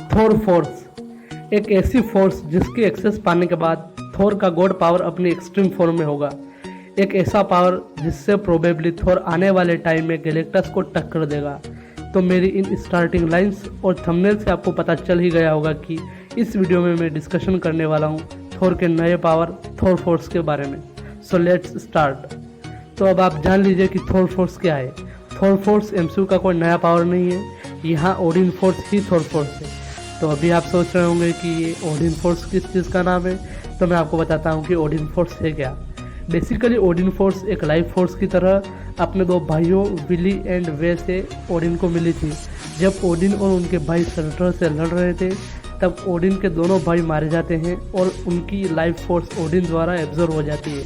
थोर force एक ऐसी force जिसकी एक्सेस पाने के बाद थोर का गॉड पावर अपनी एक्सट्रीम फॉर्म में होगा। एक ऐसा पावर जिससे प्रोबेबली थोर आने वाले टाइम में गैलेक्टस को टक्कर देगा। तो मेरी इन स्टार्टिंग लाइंस और थंबनेल से आपको पता चल ही गया होगा कि इस वीडियो में मैं डिस्कशन करने वाला हूँ थोर के नए पावर थोर फोर्स के बारे में। So let's start. तो अब आप जान लीजिए कि थोर फोर्स क्या है। थोर फोर्स एमसीयू का कोई नया पावर नहीं है, यहाँ ओडिन फोर्स ही थोर फोर्स है। तो अभी आप सोच रहे होंगे कि ये ओडिन फोर्स किस चीज़ का नाम है, तो मैं आपको बताता हूँ कि ओडिन फोर्स है क्या। बेसिकली ओडिन फोर्स एक लाइफ फोर्स की तरह अपने दो भाइयों विली एंड वे से ओडिन को मिली थी। जब ओडिन और उनके भाई सर्टर से लड़ रहे थे तब ओडिन के दोनों भाई मारे जाते हैं और उनकी लाइफ फोर्स ओडिन द्वारा एब्जॉर्ब हो जाती है।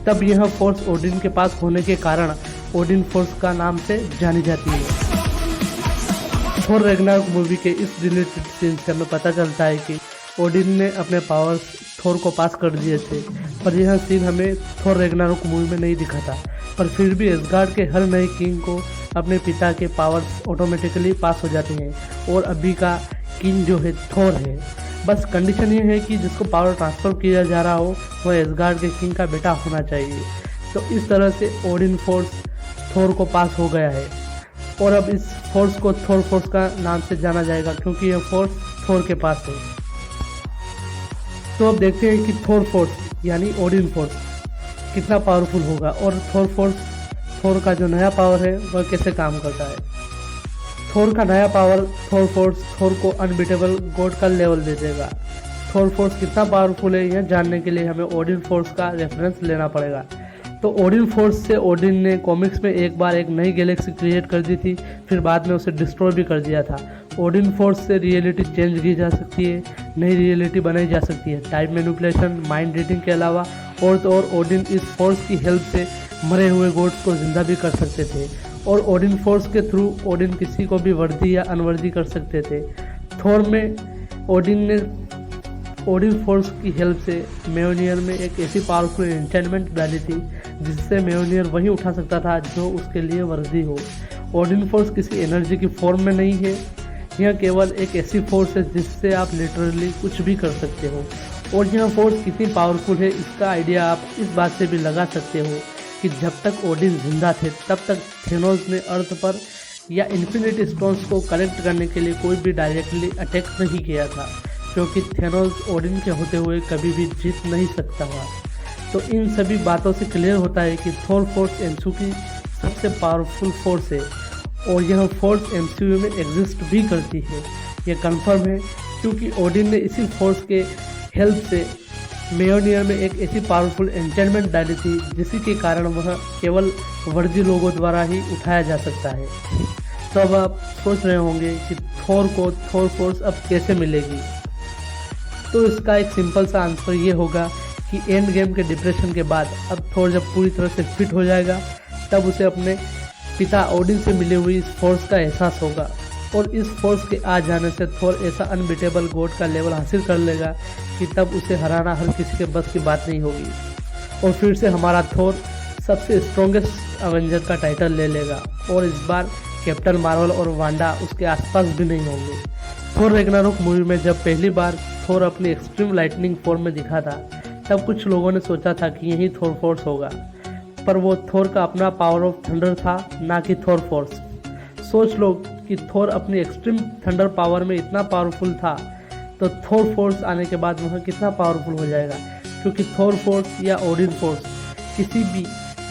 तब यह फोर्स ओडिन के पास होने के कारण ओडिन फोर्स का नाम से जानी जाती है। थोर रैग्नारोक मूवी के इस डिलीटेड सीन से हमें पता चलता है कि ओडिन ने अपने पावर्स थोर को पास कर दिए थे, पर यह सीन हमें थोर रैग्नारोक मूवी में नहीं दिखा था। पर फिर भी एसगार्ड के हर नए किंग को अपने पिता के पावर्स ऑटोमेटिकली पास हो जाते हैं और अभी का किंग जो है थोर है। बस कंडीशन ये है कि जिसको पावर ट्रांसफ़र किया जा रहा हो वह एसगार्ड के किंग का बेटा होना चाहिए। तो इस तरह से ओडिन फोर्स थोर को पास हो गया है और अब इस फोर्स को थोर फोर्स का नाम से जाना जाएगा क्योंकि यह फोर्स थोर के पास है। तो अब देखते हैं कि थोर फोर्स यानी ओडिन फोर्स कितना पावरफुल होगा और थोर का जो नया पावर है वह कैसे काम करता है। थोर का नया पावर थोर फोर्स थोर को अनबीटेबल गॉड का लेवल दे देगा। थोर फोर्स कितना पावरफुल है यह जानने के लिए हमें ओडिन फोर्स का रेफरेंस लेना पड़ेगा। तो ओडिन फोर्स से ओडिन ने कॉमिक्स में एक बार एक नई गैलेक्सी क्रिएट कर दी थी, फिर बाद में उसे डिस्ट्रॉय भी कर दिया था। ओडिन फोर्स से रियलिटी चेंज की जा सकती है, नई रियलिटी बनाई जा सकती है। टाइम मैनिपुलेशन, माइंड रीडिंग के अलावा और तो और ओडिन इस फोर्स की हेल्प से मरे हुए गॉड्स को जिंदा भी कर सकते थे और ओडिन फोर्स के थ्रू ओडिन किसी को भी वर्दी या अनवर्दी कर सकते थे। थोर में ओडिन ने ओडिन फोर्स की हेल्प से म्योनियर में एक ऐसी पावरफुल एन्चेंटमेंट डाली थी जिससे म्योनियर वही उठा सकता था जो उसके लिए वर्दी हो। ओडिन फोर्स किसी एनर्जी की फॉर्म में नहीं है, यह केवल एक ऐसी फोर्स है जिससे आप लिटरली कुछ भी कर सकते हो। और यह फोर्स कितनी पावरफुल है इसका आइडिया आप इस बात से भी लगा सकते हो कि जब तक ओडिन जिंदा थे तब तक थेनोस ने अर्थ पर या इन्फिनिटी स्टोन्स को कलेक्ट करने के लिए कोई भी डायरेक्टली अटैक नहीं किया था, क्योंकि थेनोस ओडिन के होते हुए कभी भी जीत नहीं सकता था। तो इन सभी बातों से क्लियर होता है कि थोर फोर्स एमसीयू की सबसे पावरफुल फोर्स है और यह फोर्स एमसीयू में एग्जिस्ट भी करती है। यह कंफर्म है क्योंकि ओडिन ने इसी फोर्स के हेल्प से म्योनियर में एक ऐसी पावरफुल एन्चेंटमेंट डाली थी जिसी के कारण वह केवल वर्दी लोगों द्वारा ही उठाया जा सकता है। तो अब आप सोच रहे होंगे कि थोर को थोर फोर्स अब कैसे मिलेगी। तो इसका एक सिंपल सा आंसर ये होगा कि एंड गेम के डिप्रेशन के बाद अब थोर जब पूरी तरह से फिट हो जाएगा तब उसे अपने पिता ओडिन से मिली हुई इस फोर्स का एहसास होगा और इस फोर्स के आ जाने से थोर ऐसा अनबीटेबल गॉड का लेवल हासिल कर लेगा कि तब उसे हराना हर किसी के बस की बात नहीं होगी और फिर से हमारा थोर सबसे स्ट्रॉन्गेस्ट अवेंजर का टाइटल ले लेगा और इस बार कैप्टन मार्वल और वांडा उसके आसपास भी नहीं होंगे। थोर रैग्नारोक मूवी में जब पहली बार थोर अपनी एक्सट्रीम लाइटनिंग फॉर्म में दिखा था तब कुछ लोगों ने सोचा था कि यही थोर फोर्स होगा, पर वो थोर का अपना पावर ऑफ थंडर था, ना कि थोर फोर्स। सोच लो कि थोर अपनी एक्सट्रीम थंडर पावर में इतना पावरफुल था तो थोर फोर्स आने के बाद वह कितना पावरफुल हो जाएगा, क्योंकि थोर फोर्स या ओडिन फोर्स किसी भी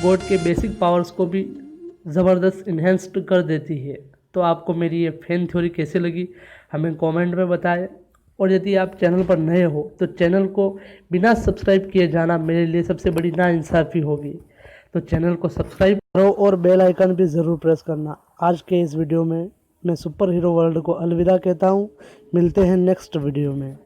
गॉड के बेसिक पावर्स को भी ज़बरदस्त इन्हेंस्ड कर देती है। तो आपको मेरी ये फैन थ्योरी कैसे लगी हमें कमेंट में बताएं और यदि आप चैनल पर नए हो तो चैनल को बिना सब्सक्राइब किए जाना मेरे लिए सबसे बड़ी नाइंसाफ़ी होगी। तो चैनल को सब्सक्राइब करो और बेल आइकन भी ज़रूर प्रेस करना। आज के इस वीडियो में मैं सुपर हीरो वर्ल्ड को अलविदा कहता हूँ। मिलते हैं नेक्स्ट वीडियो में।